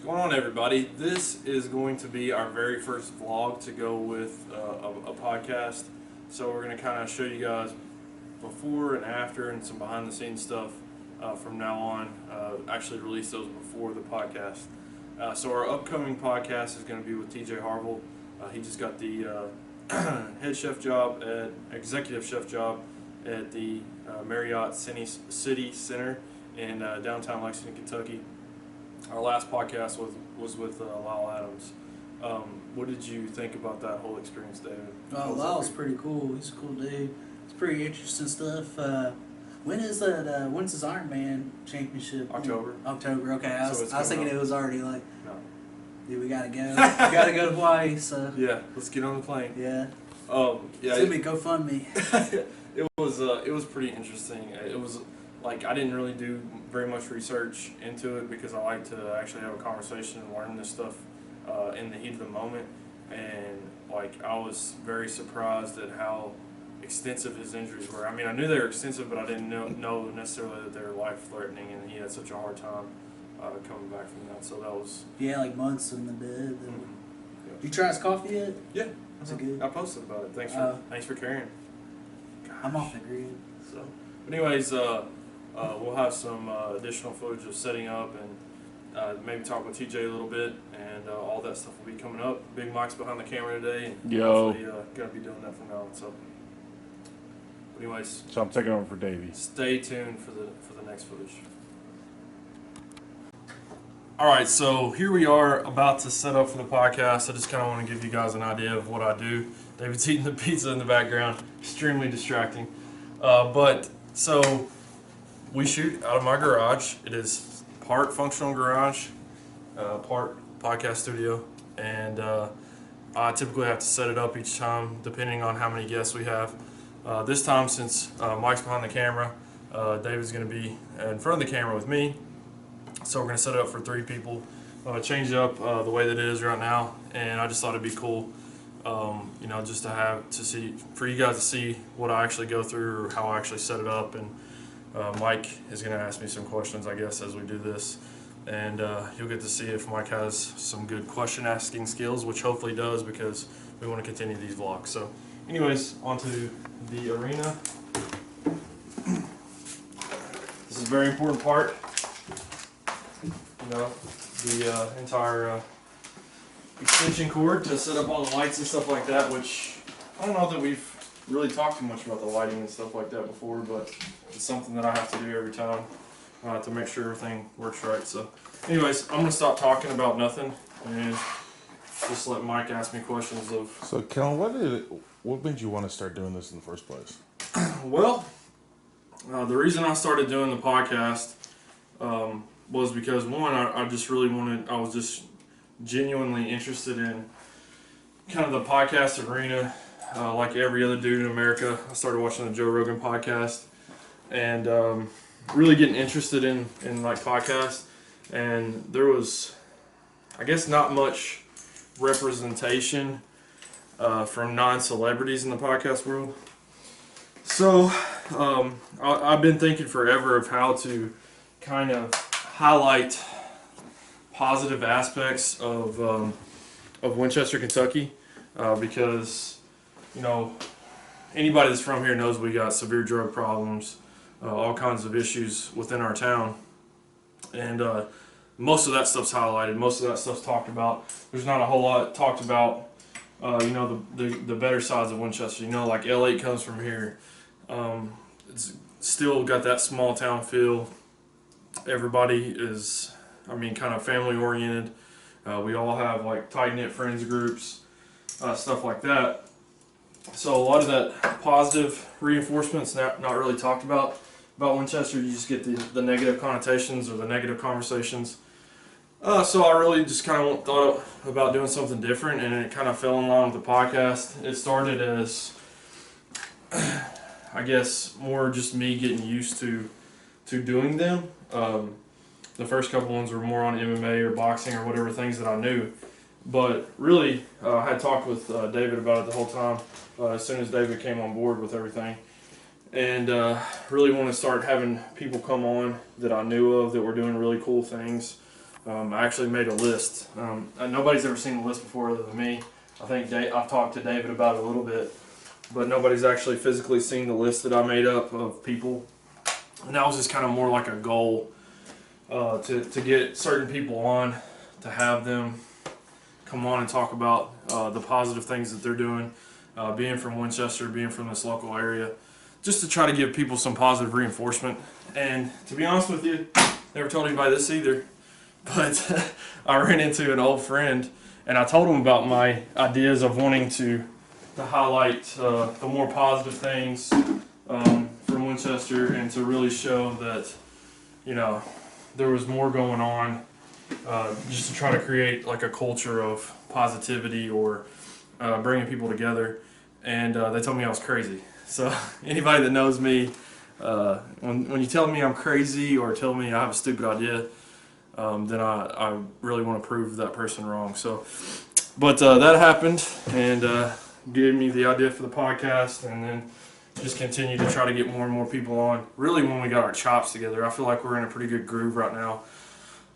What's going on, everybody? This is going to be our very first vlog to go with a podcast. So we're going to kind of show you guys before and after and some behind the scenes stuff from now on. Actually release those before the podcast. So our upcoming podcast is going to be with Tj Harville. He just got the executive chef job at the Marriott City Center in downtown Lexington, Kentucky. Our last podcast was with Lisle Adams. What did you think about that whole experience, David? Lyle's pretty cool. He's a cool dude. It's pretty interesting stuff. When is that? When's his Ironman championship? October. October. Okay, I was thinking it was already like. No. Dude, we gotta go. We gotta go to Hawaii. So. Yeah, let's get on the plane. Yeah. Yeah. It's gonna be GoFundMe. It was pretty interesting. It was like I didn't really do very much research into it because I like to actually have a conversation and learn this stuff in the heat of the moment. And like I was very surprised at how extensive his injuries were. I mean, I knew they were extensive, but I didn't know necessarily that they were life-threatening, and he had such a hard time coming back from that. So that was like months in the bed. Yeah. You try his coffee yet? Yeah, that's good. I posted about it. Thanks for caring. Gosh. I'm off the grid. So, but anyways, we'll have some additional footage of setting up and maybe talk with TJ a little bit, and all that stuff will be coming up. Big Mike's behind the camera today, and hopefully gonna be doing that from now on. So, but anyways, so I'm taking over for Davey. Stay tuned for the next footage. All right, so here we are about to set up for the podcast. I just kind of want to give you guys an idea of what I do. David's eating the pizza in the background, extremely distracting. But so we shoot out of my garage. It is part functional garage, part podcast studio, and I typically have to set it up each time depending on how many guests we have. This time, since Mike's behind the camera, David's going to be in front of the camera with me. So we're going to set it up for 3 people, change it up the way that it is right now, and I just thought it'd be cool, just for you guys to see what I actually go through or how I actually set it up. And Mike is going to ask me some questions, I guess, as we do this, and you'll get to see if Mike has some good question asking skills, which hopefully does, because we want to continue these vlogs. So anyways, onto the arena. This is a very important part. The entire extension cord to set up all the lights and stuff like that, which I don't know that we've really talked too much about the lighting and stuff like that before, but it's something that I have to do every time to make sure everything works right. So anyways, I'm going to stop talking about nothing and just let Mike ask me questions of... So Kellen, what made you want to start doing this in the first place? Well, the reason I started doing the podcast was because, one, I was just genuinely interested in kind of the podcast arena, like every other dude in America. I started watching the Joe Rogan podcast and really getting interested in like podcasts. And there was, I guess, not much representation from non-celebrities in the podcast world. So I've been thinking forever of how to kind of highlight positive aspects of Winchester, Kentucky, because anybody that's from here knows we got severe drug problems, all kinds of issues within our town, and most of that stuff's highlighted. Most of that stuff's talked about. There's not a whole lot talked about. The better sides of Winchester. Like L8 comes from here. It's still got that small town feel. Everybody is, kind of family oriented. We all have like tight knit friends groups, stuff like that. So a lot of that positive reinforcement's not really talked about Winchester. You just get the negative connotations or the negative conversations. So I really just kind of thought about doing something different, and it kind of fell in line with the podcast. It started as, I guess, more just me getting used to doing them. The first couple ones were more on MMA or boxing or whatever things that I knew. But really, I had talked with David about it the whole time as soon as David came on board with everything. And really want to start having people come on that I knew of that were doing really cool things I actually made a list. And nobody's ever seen the list before other than me. I think I've talked to David about it a little bit, but nobody's actually physically seen the list that I made up of people. And that was just kind of more like a goal to get certain people on, to have them come on and talk about the positive things that they're doing, being from Winchester, being from this local area, just to try to give people some positive reinforcement. And to be honest with you, never told anybody this either, but I ran into an old friend and I told him about my ideas of wanting to highlight the more positive things from Winchester and to really show that, you know, there was more going on, just to try to create like a culture of positivity or bringing people together. And they told me I was crazy. So anybody that knows me, when you tell me I'm crazy or tell me I have a stupid idea, then I really want to prove that person wrong. So, but that happened and gave me the idea for the podcast, and then just continue to try to get more and more people on. Really, when we got our chops together, I feel like we're in a pretty good groove right now.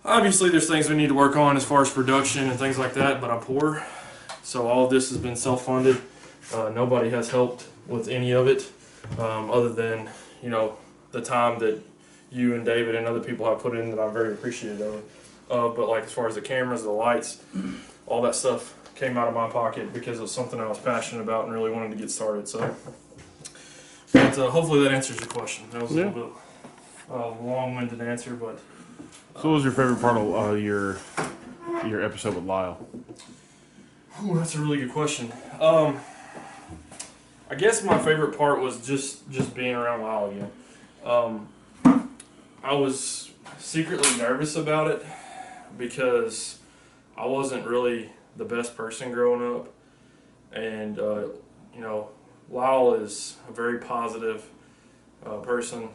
Obviously, there's things we need to work on as far as production and things like that, but I'm poor. So all of this has been self-funded. Nobody has helped with any of it, other than, you know, the time that you and David and other people have put in that I'm very appreciative of. But like as far as the cameras, the lights, all that stuff came out of my pocket because it was something I was passionate about and really wanted to get started. So, but hopefully that answers your question. That was a little bit long-winded answer, but. So, what was your favorite part of your episode with Lisle? Ooh, that's a really good question. I guess my favorite part was just being around Lisle again. I was secretly nervous about it because I wasn't really the best person growing up, and you know, Lisle is a very positive person.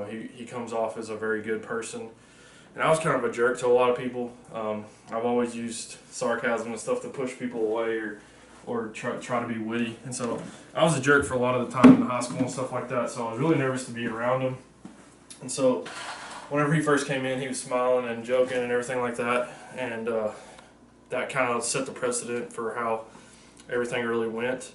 He comes off as a very good person. And I was kind of a jerk to a lot of people. I've always used sarcasm and stuff to push people away or try to be witty. And so I was a jerk for a lot of the time in high school and stuff like that. So I was really nervous to be around him. And so whenever he first came in, he was smiling and joking and everything like that. And that kind of set the precedent for how everything really went.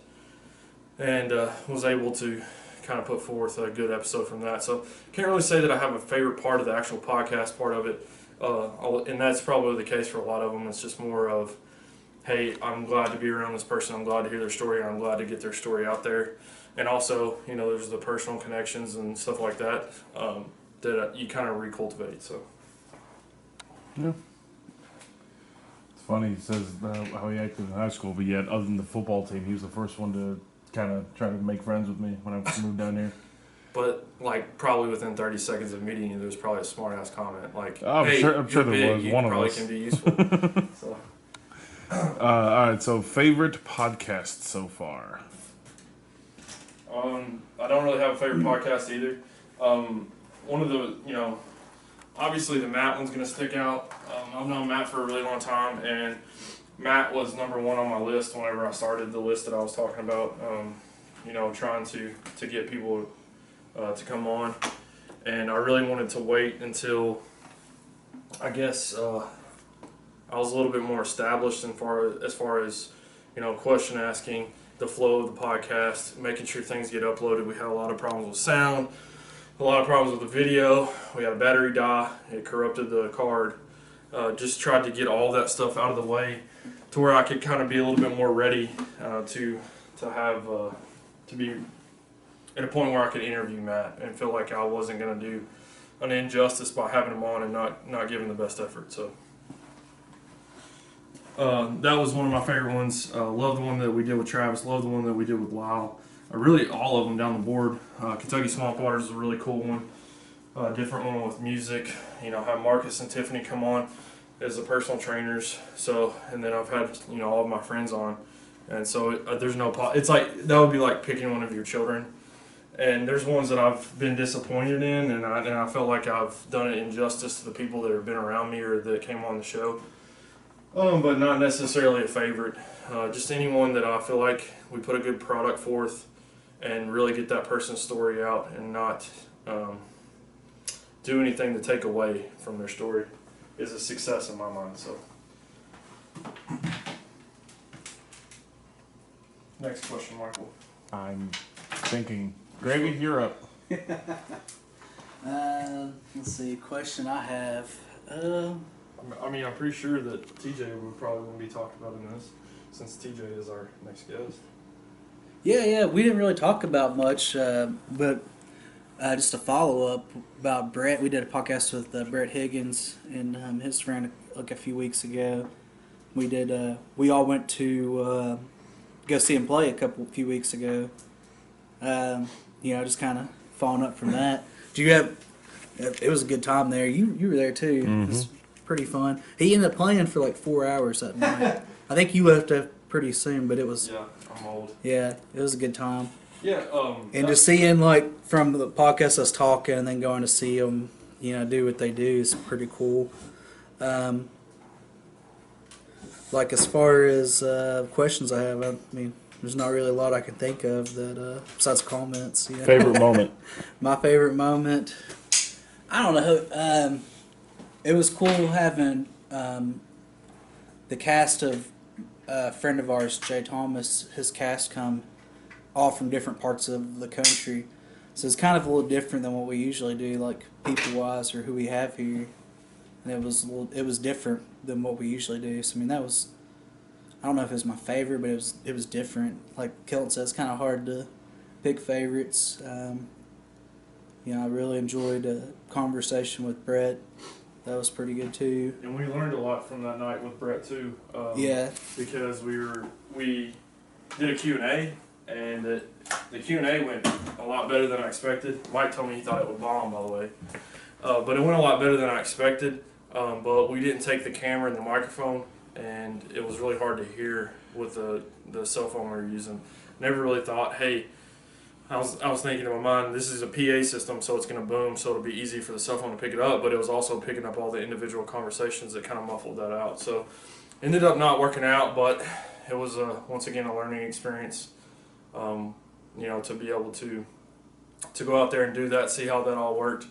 And was able to kind of put forth a good episode from that. So can't really say that I have a favorite part of the actual podcast part of it, and that's probably the case for a lot of them. It's just more of, hey, I'm glad to be around this person, I'm glad to hear their story, and I'm glad to get their story out there. And also, you know, there's the personal connections and stuff like that that you kind of recultivate. So yeah, it's funny. He says how he acted in high school, but yet other than the football team, he was the first one to kind of try to make friends with me when I moved down here. But like probably within 30 seconds of meeting you, there was probably a smart ass comment like, I'm "Hey, sure there big, was you one of probably us. can be useful." So. All right, so favorite podcast so far? I don't really have a favorite podcast either. One of the, you know, obviously the Matt one's gonna stick out. I've known Matt for a really long time, and Matt was number one on my list whenever I started the list that I was talking about. You know, trying to get people to come on, and I really wanted to wait until I guess I was a little bit more established as far as you know, question asking, the flow of the podcast, making sure things get uploaded. We had a lot of problems with sound, a lot of problems with the video. We had a battery die, it corrupted the card. Just tried to get all that stuff out of the way to where I could kind of be a little bit more ready to be at a point where I could interview Matt and feel like I wasn't going to do an injustice by having him on and not giving the best effort. So that was one of my favorite ones. Love the one that we did with Travis. Love the one that we did with Lisle. Really, all of them down the board. Kentucky Swamp Waters is a really cool one. Different one with music. You know, have Marcus and Tiffany come on as the personal trainers. So, and then I've had, you know, all of my friends on. And so there's no, it's like, that would be like picking one of your children. And there's ones that I've been disappointed in, and I felt like I've done an injustice to the people that have been around me or that came on the show. But not necessarily a favorite. Just anyone that I feel like we put a good product forth and really get that person's story out and not do anything to take away from their story. is a success in my mind. So, next question, Michael. I'm thinking, Gravy, you're up. Let's see. Question I have. I mean, I'm pretty sure that TJ would probably want to be talked about in this, since TJ is our next guest. Yeah. We didn't really talk about much, but just a follow up about Brett. We did a podcast with Brett Higgins and his friend like a few weeks ago. We did. We all went to go see him play few weeks ago. Just kind of following up from that. Do you have? It was a good time there. You were there too. Mm-hmm. It was pretty fun. He ended up playing for like 4 hours that night. I think you left pretty soon, but it was. Yeah, I'm old. Yeah, it was a good time. Yeah. And just seeing like from the podcast us talking and then going to see them, do what they do is pretty cool. Like as far as questions I have, I mean, there's not really a lot I can think of that besides comments. Favorite moment? My favorite moment, I don't know. It was cool having the cast of a friend of ours, Jay Thomas, his cast come all from different parts of the country. So it's kind of a little different than what we usually do, like people-wise or who we have here. And it was different than what we usually do. So I mean, that was, I don't know if it was my favorite, but it was different. Like Kelton said, it's kind of hard to pick favorites. I really enjoyed a conversation with Brett. That was pretty good too. And we learned a lot from that night with Brett too. Yeah. Because we did a Q&A, and the Q&A went a lot better than I expected. Mike told me he thought it would bomb, by the way. But it went a lot better than I expected. But we didn't take the camera and the microphone, and it was really hard to hear with the cell phone we were using. Never really thought, hey, I was thinking in my mind, this is a PA system, so it's going to boom, so it'll be easy for the cell phone to pick it up, but it was also picking up all the individual conversations that kind of muffled that out. So ended up not working out, but it was, once again, a learning experience, to be able to go out there and do that, see how that all worked,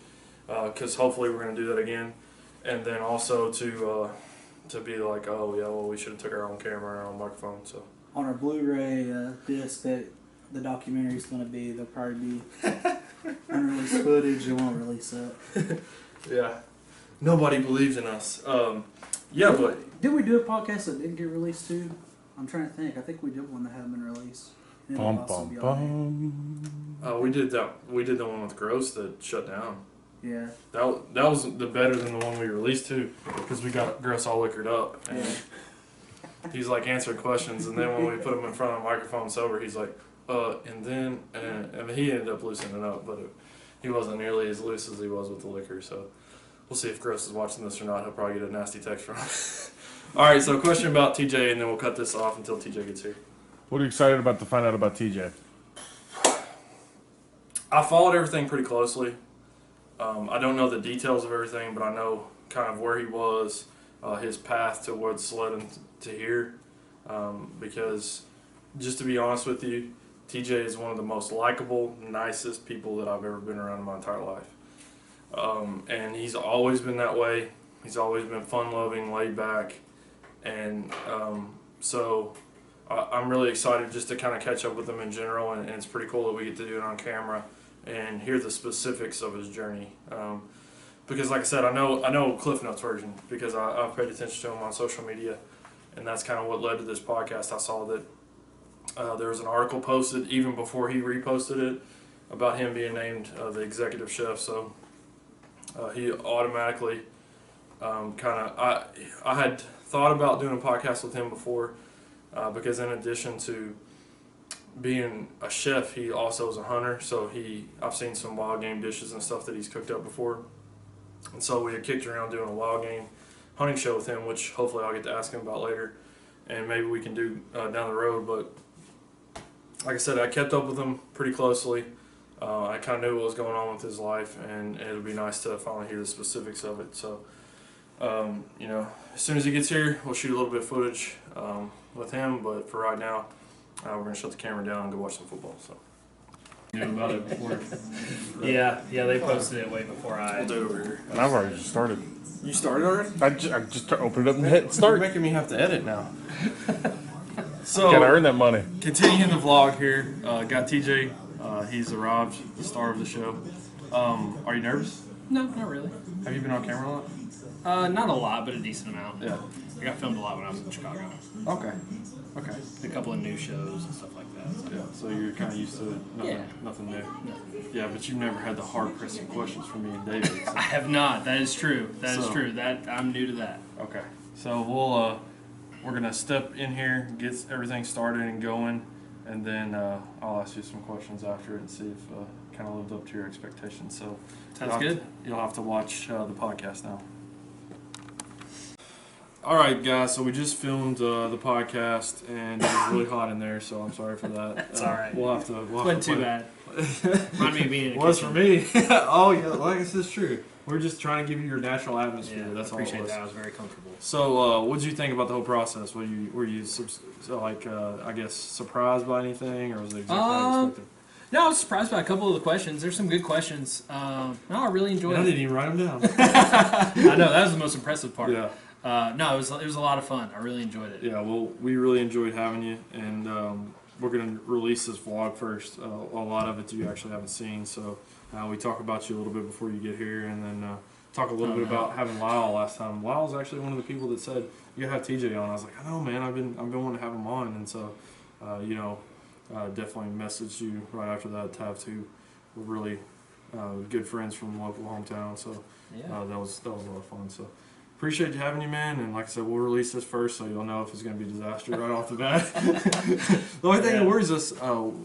because hopefully we're going to do that again. And then also to be like, oh, yeah, well, we should have took our own camera and our own microphone. So On our Blu-ray disc that the documentary's going to be, there'll probably be unreleased footage. It won't release that. yeah, nobody believes in us. But Did we do a podcast that didn't get released too? I'm trying to think. I think we did one that hadn't been released. we did that. We did the one with Gross that shut down. Yeah. That was the better than the one we released too, because we got Gross all liquored up, and he's like answering questions, and then when we put him in front of the microphone sober, he's like, and he ended up loosening it up, but he wasn't nearly as loose as he was with the liquor. So we'll see if Gross is watching this or not. He'll probably get a nasty text from him. All right, so question about TJ, and then we'll cut this off until TJ gets here. What are you excited about to find out about TJ? I followed everything pretty closely. I don't know the details of everything, but I know kind of where he was, his path to what's led him to here. Because, just to be honest with you, TJ is one of the most likable, nicest people that I've ever been around in my entire life. And he's always been that way. He's always been fun-loving, laid back. And so I'm really excited just to kind of catch up with him in general. And it's pretty cool that we get to do it on camera and hear the specifics of his journey. Because like I said, I know Cliff Notes version because I've paid attention to him on social media. And that's kind of what led to this podcast. I saw that there was an article posted even before he reposted it about him being named the executive chef. So he automatically I had thought about doing a podcast with him before because in addition to being a chef, he also is a hunter. So I've seen some wild game dishes and stuff that he's cooked up before. And so we had kicked around doing a wild game hunting show with him, which hopefully I'll get to ask him about later, and maybe we can do down the road. But like I said, I kept up with him pretty closely. I kind of knew what was going on with his life, and it would be nice to finally hear the specifics of it. So, as soon as he gets here, we'll shoot a little bit of footage with him. But for right now, we're going to shut the camera down and go watch some football. So. knew about it before. Yeah, they posted it way before I. We'll do over here. And I've already just started. You started already? I just opened it up and hit You're start. making me have to edit now. So, Gotta earn that money. continuing the vlog here. Got TJ. He's arrived, the star of the show. Are you nervous? No, not really. Have you been on camera a lot? Not a lot, but a decent amount. Yeah. I got filmed a lot when I was in Chicago. Okay. Okay. A couple of new shows and stuff like that. So. Yeah. So you're kind of used to it. Yeah. Nothing new. No. Yeah, but you've never had the hard pressing questions from me and David. So. I have not. That is true. That is So- true. That I'm new to that. Okay. So we're gonna step in here, get everything started and going, and then I'll ask you some questions after it and see if kind of lived up to your expectations. So Sounds good. You'll have to watch the podcast now. All right, guys. So we just filmed the podcast, and it was really hot in there. So I'm sorry for that. It's all right. We'll have to. Wasn't too bad. Remind me of being in a Was kitchen. for me. Oh yeah, like this is true. We're just trying to give you your natural atmosphere. Yeah, That's I all it appreciate was. that. I was very comfortable. So, what did you think about the whole process? Were you I guess surprised by anything, or was it exactly how you expected? No, I was surprised by a couple of the questions. There's some good questions. No, I really enjoyed I it. didn't even write them down. I know that was the most impressive part. Yeah, No, it was a lot of fun. I really enjoyed it. yeah. Well, we really enjoyed having you, and we're gonna release this vlog first. A lot of it you actually haven't seen, so we talk about you a little bit before you get here, and then talk a little bit about having Lisle last time. Lyle's actually one of the people that said you have TJ on. I was like, I know, man. I've been wanting to have him on, and so definitely messaged you right after that. To have two, we're really good friends from the local hometown, so Yeah. that was a lot of fun. So appreciate you having you, man. And like I said, we'll release this first, so you'll know if it's going to be a disaster right off the bat. The only thing that worries us,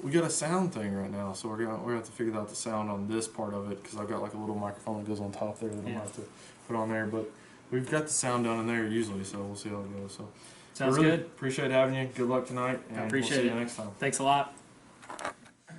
we got a sound thing right now, so we're gonna have to figure out the sound on this part of it, because I've got like a little microphone that goes on top there that I'm gonna have to put on there. But we've got the sound down in there usually, so we'll see how it goes. So Sounds really good. Appreciate having you. Good luck tonight, and I appreciate we'll see it. you next time. Thanks a lot.